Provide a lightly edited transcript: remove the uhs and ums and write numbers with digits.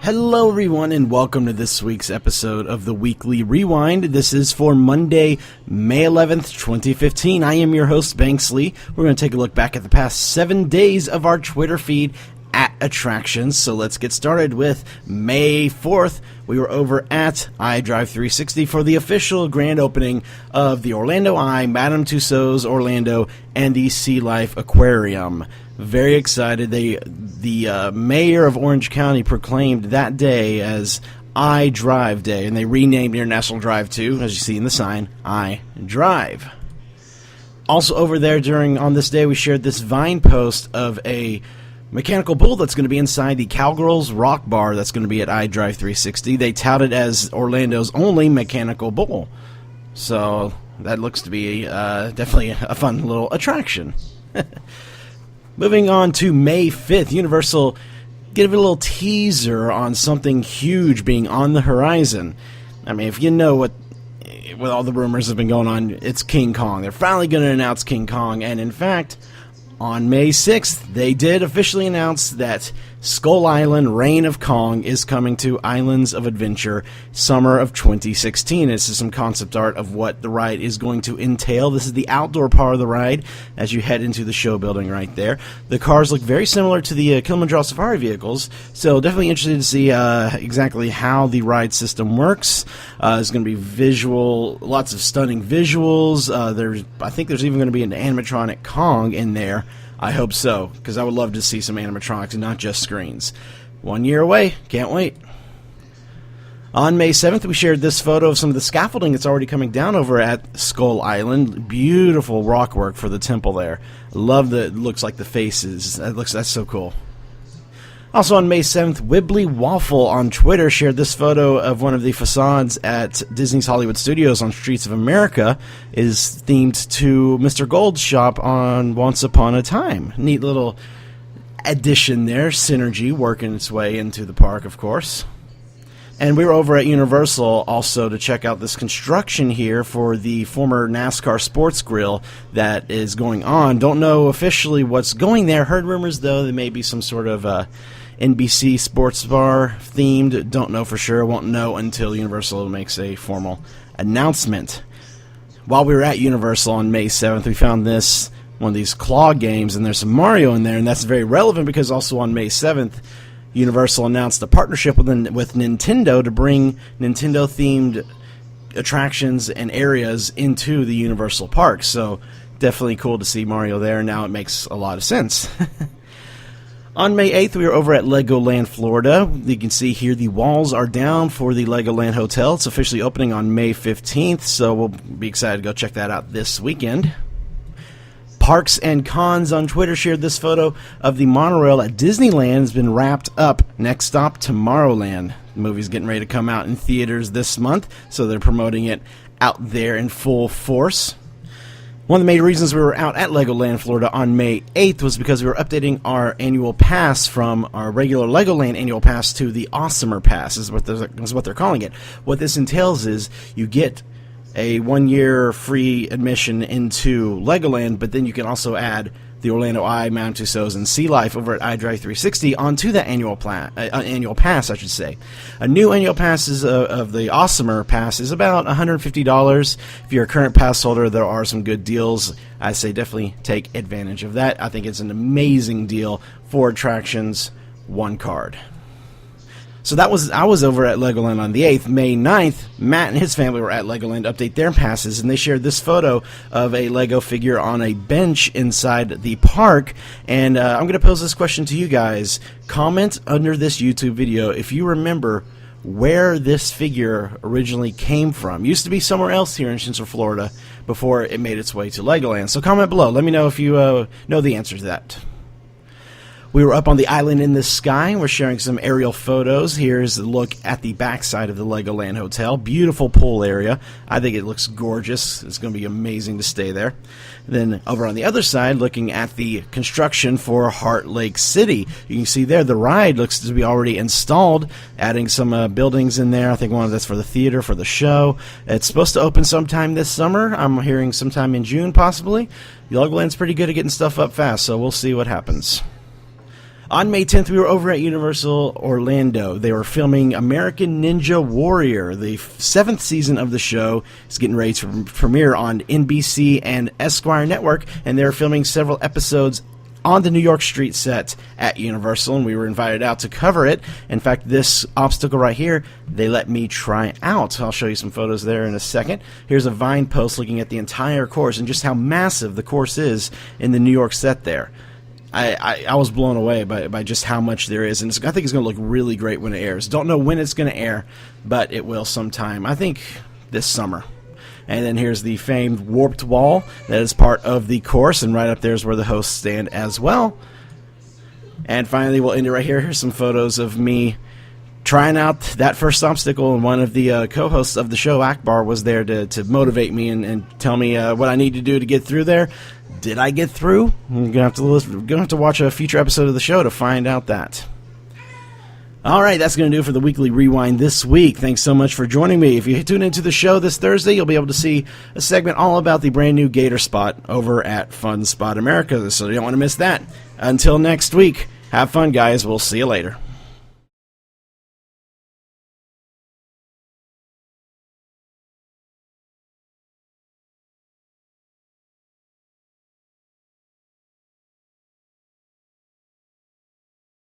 Hello everyone and welcome to this week's episode of the Weekly Rewind. This is for Monday, May 11th, 2015. I am your host, Banksley. We're going to take a look back at the past 7 days of our Twitter feed at attractions. So let's get started with May 4th. We were over at iDrive 360 for the official grand opening of the Orlando Eye, Madame Tussauds Orlando, and the Sea Life Aquarium. Very excited. The mayor of Orange County proclaimed that day as iDrive Day, and they renamed International Drive to, as you see in the sign, iDrive. Also over there on this day, we shared this Vine post of a mechanical bull that's going to be inside the Cowgirls Rock Bar that's going to be at iDrive 360. They tout it as Orlando's only mechanical bull. So that looks to be definitely a fun little attraction. Moving on to May 5th, Universal gave a little teaser on something huge being on the horizon. I mean, if you know what all the rumors have been going on, it's King Kong. They're finally going to announce King Kong, and in fact, on May 6th, they did officially announce that Skull Island Reign of Kong is coming to Islands of Adventure summer of 2016. This is some concept art of what the ride is going to entail. This is the outdoor part of the ride as you head into the show building right there. The cars look very similar to the Kilimanjaro Safari vehicles, so definitely interested to see exactly how the ride system works. There's going to be lots of stunning visuals. I think there's even going to be an animatronic Kong in there. I hope so, because I would love to see some animatronics and not just screens. 1 year away. Can't wait. On May 7th, we shared this photo of some of the scaffolding that's already coming down over at Skull Island. Beautiful rock work for the temple there. Love that it looks like the faces. That's so cool. Also on May 7th, Wibbly Waffle on Twitter shared this photo of one of the facades at Disney's Hollywood Studios on Streets of America is themed to Mr. Gold's shop on Once Upon a Time. Neat little addition there, synergy working its way into the park, of course. And we were over at Universal also to check out this construction here for the former NASCAR Sports Grill that is going on. Don't know officially what's going there. Heard rumors, though, there may be some sort of NBC Sports Bar themed. Don't know for sure. Won't know until Universal makes a formal announcement. While we were at Universal on May 7th, we found one of these claw games, and there's some Mario in there, and that's very relevant because also on May 7th, Universal announced a partnership with Nintendo to bring Nintendo-themed attractions and areas into the Universal Park. So definitely cool to see Mario there. Now it makes a lot of sense. On May 8th, we were over at Legoland, Florida. You can see here the walls are down for the Legoland Hotel. It's officially opening on May 15th, so we'll be excited to go check that out this weekend. Parks and Cons on Twitter shared this photo of the monorail at Disneyland has been wrapped up. Next stop, Tomorrowland. The movie's getting ready to come out in theaters this month, so they're promoting it out there in full force. One of the main reasons we were out at Legoland, Florida on May 8th was because we were updating our annual pass from our regular Legoland annual pass to the Awesomer Pass, is what they're calling it. What this entails is you get a 1 year free admission into Legoland, but then you can also add the Orlando Eye, Madame Tussauds, and Sea Life over at iDrive 360 onto that annual pass, I should say. A new annual pass of the Awesomer Pass is about $150. If you're a current pass holder, there are some good deals. I say definitely take advantage of that. I think it's an amazing deal for attractions, one card. So I was over at Legoland on the 8th. May 9th, Matt and his family were at Legoland to update their passes, and they shared this photo of a Lego figure on a bench inside the park. And I'm going to pose this question to you guys. Comment under this YouTube video if you remember where this figure originally came from. It used to be somewhere else here in Central Florida before it made its way to Legoland. So comment below. Let me know if you know the answer to that. We were up on the island in the sky. We're sharing some aerial photos. Here's a look at the backside of the Legoland Hotel. Beautiful pool area. I think it looks gorgeous. It's going to be amazing to stay there. Then over on the other side, looking at the construction for Heart Lake City. You can see there the ride looks to be already installed, adding some buildings in there. I think one of that's for the theater, for the show. It's supposed to open sometime this summer. I'm hearing sometime in June, possibly. Legoland's pretty good at getting stuff up fast, so we'll see what happens. On May 10th, we were over at Universal Orlando. They were filming American Ninja Warrior. The 7th season of the show is getting ready to premiere on NBC and Esquire Network, and they're filming several episodes on the New York Street set at Universal, and we were invited out to cover it. In fact, this obstacle right here, they let me try out. I'll show you some photos there in a second. Here's a Vine post looking at the entire course and just how massive the course is in the New York set there. I was blown away by just how much there is, and I think it's going to look really great when it airs. Don't know when it's going to air, but it will sometime. I think this summer. And then here's the famed warped wall that is part of the course, and right up there is where the hosts stand as well. And finally, we'll end it right here. Here's some photos of me trying out that first obstacle, and one of the co-hosts of the show, Akbar, was there to motivate me and tell me what I need to do to get through there. Did I get through? I'm gonna have to watch a future episode of the show to find out that. All right, that's going to do it for the Weekly Rewind this week. Thanks so much for joining me. If you tune into the show this Thursday, you'll be able to see a segment all about the brand new Gator Spot over at Fun Spot America, so you don't want to miss that. Until next week, have fun, guys. We'll see you later.